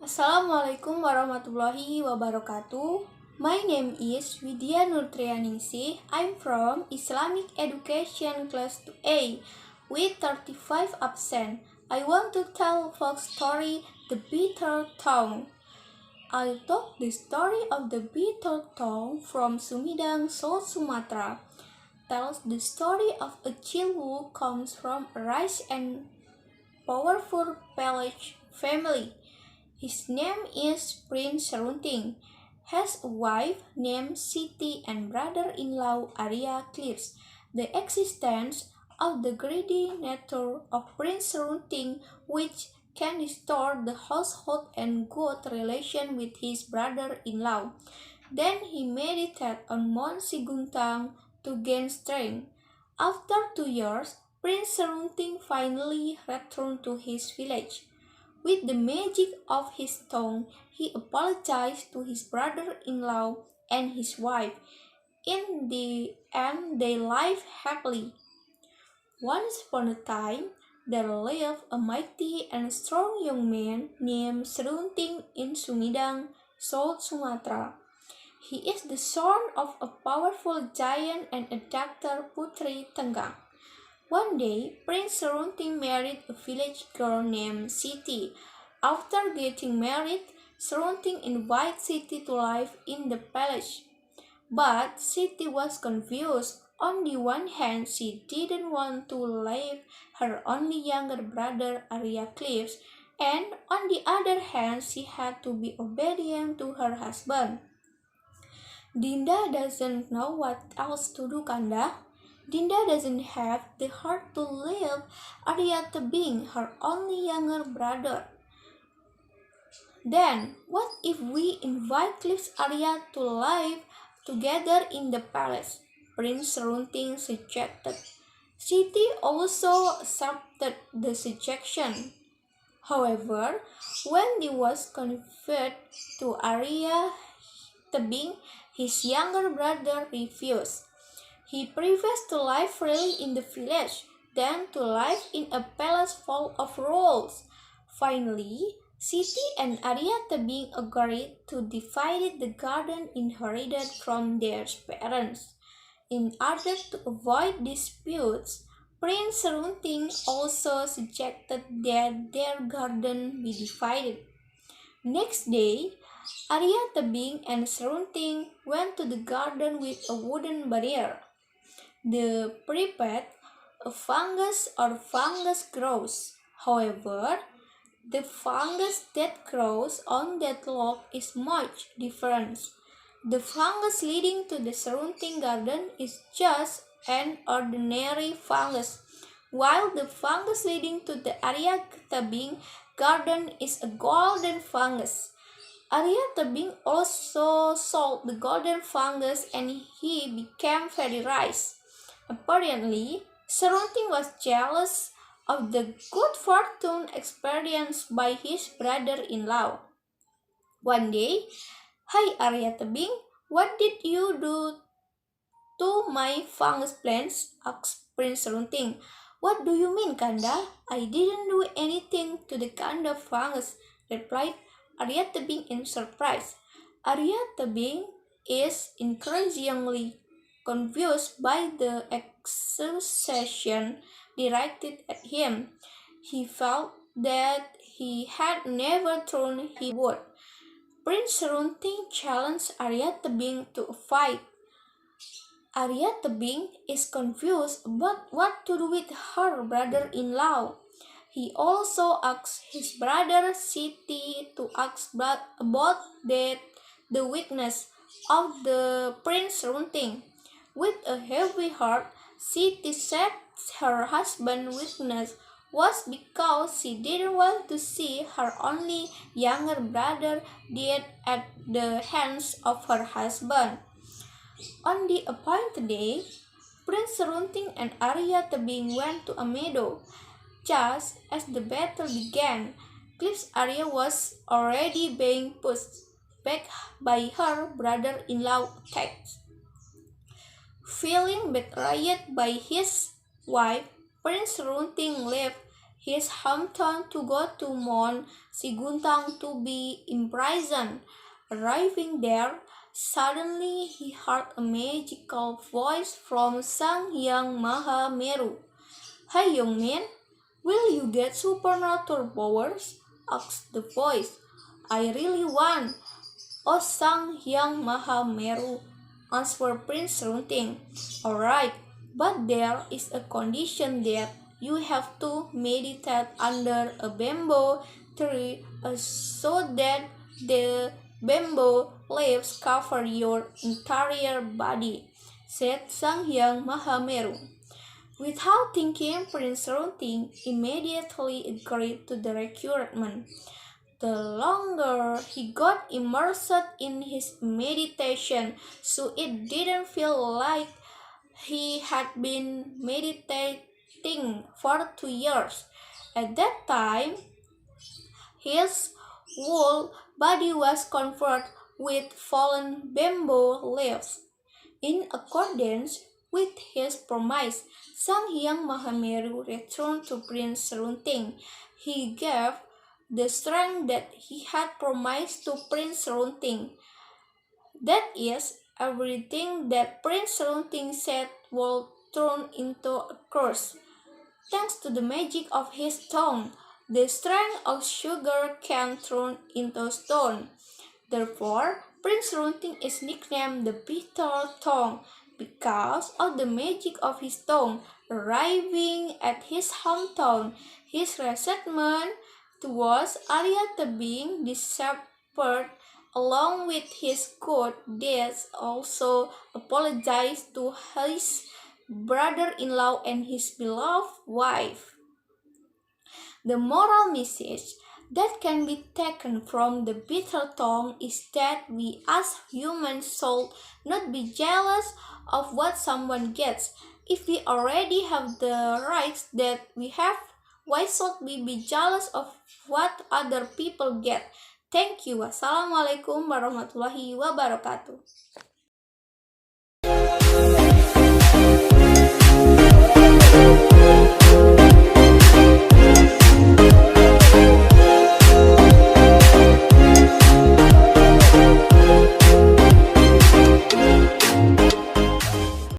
Assalamualaikum warahmatullahi wabarakatuh. My name is Widya Nurtrianingsih. I'm from Islamic Education Class 2A with 35 absen. I want to tell folk story The Bitter Tongue. I told the story of the bitter tongue from Sumedang, South Sumatera. Tells the story of a child who comes from a rich and powerful village family. His name is Prince Serunting, has a wife named Siti and brother-in-law Arya Cliffs. The existence of the greedy nature of Prince Serunting, which can restore the household and good relation with his brother-in-law. Then he meditated on Mount Siguntang to gain strength. After 2 years, Prince Serunting finally returned to his village. With the magic of his tongue, he apologized to his brother-in-law and his wife. In the end, they lived happily. Once upon a time, there lived a mighty and strong young man named Serunting in Sumedang, South Sumatra. He is the son of a powerful giant and a doctor Putri Tenggang. One day, Prince Serunting married a village girl named Siti. After getting married, Serunting invited Siti to live in the palace. But Siti was confused. On the one hand, she didn't want to leave her only younger brother Arya Cliffs, and on the other hand, she had to be obedient to her husband. Dinda doesn't know what else to do, Kanda. Dinda doesn't have the heart to leave Arya being her only younger brother. Then, what if we invite Cliff's Arya to live together in the palace? Prince Serunting suggested. Siti also accepted the suggestion. However, when he was conveyed to Arya Tebing, his younger brother refused. He prefers to live freely in the village than to live in a palace full of rules. Finally, Siti and Arya Tebing agreed to divide the garden inherited from their parents. In order to avoid disputes, Prince Serunting also suggested that their garden be divided. Next day, Arya Tebing and Serunting went to the garden with a wooden barrier. The pripet, a fungus or fungus grows. However, the fungus that grows on that log is much different. The fungus leading to the surrounding garden is just an ordinary fungus, while the fungus leading to the Arya Tebing garden is a golden fungus. Arya Tebing also saw the golden fungus and he became very rich. Apparently, Serunting was jealous of the good fortune experienced by his brother-in-law. One day, "Hi Arya Tebing, what did you do to my fungus plants?" asked Prince Serunting. "What do you mean, Kanda? I didn't do anything to the Kanda fungus," replied Arya Tebing in surprise. Arya Tebing is increasingly confused by the accusation directed at him. He felt that he had never thrown his wood. Prince Serunting challenged Arya Tebing to a fight. Arya Tebing is confused about what to do with her brother-in-law. He also asked his brother Siti to ask about the weakness of the Prince Serunting. With a heavy heart, Siti said her husband's weakness was because she didn't want to see her only younger brother dead at the hands of her husband. On the appointed day, Prince Serunting and Arya Tebing went to a meadow. Just as the battle began, Cliff's Arya was already being pushed back by her brother-in-law attacks. Feeling betrayed by his wife, Prince Serunting left his hometown to go to Mount Siguntang to be imprisoned. Arriving there, suddenly he heard a magical voice from Sang Hyang Mahameru. "Hey young man, will you get supernatural powers?" asked the voice. "I really want." "Oh Sang Hyang Mahameru," answered Prince Runting. "Alright, but there is a condition that you have to meditate under a bamboo tree so that the bamboo leaves cover your entire body," said Sang Hyang Mahameru. Without thinking, Prince Runting immediately agreed to the requirement. The longer he got immersed in his meditation, so it didn't feel like he had been meditating for 2 years. At that time, his whole body was covered with fallen bamboo leaves. In accordance with his promise, Sang Hyang Mahameru returned to Prince Runting. He gave the strength that he had promised to Prince Runting. That is, everything that Prince Runting said would turn into a curse. Thanks to the magic of his tongue, the strength of sugar can turn into stone. Therefore, Prince Runting is nicknamed the Bitter Tongue because of the magic of his tongue. Arriving at his hometown, his resentment towards Ariata being disappeared along with his good deeds. Also apologized to his brother-in-law and his beloved wife. The moral message that can be taken from the bitter tongue is that we as humans should not be jealous of what someone gets. If we already have the rights that we have, why should we be jealous of what other people get? Thank you. Wassalamualaikum warahmatullahi wabarakatuh.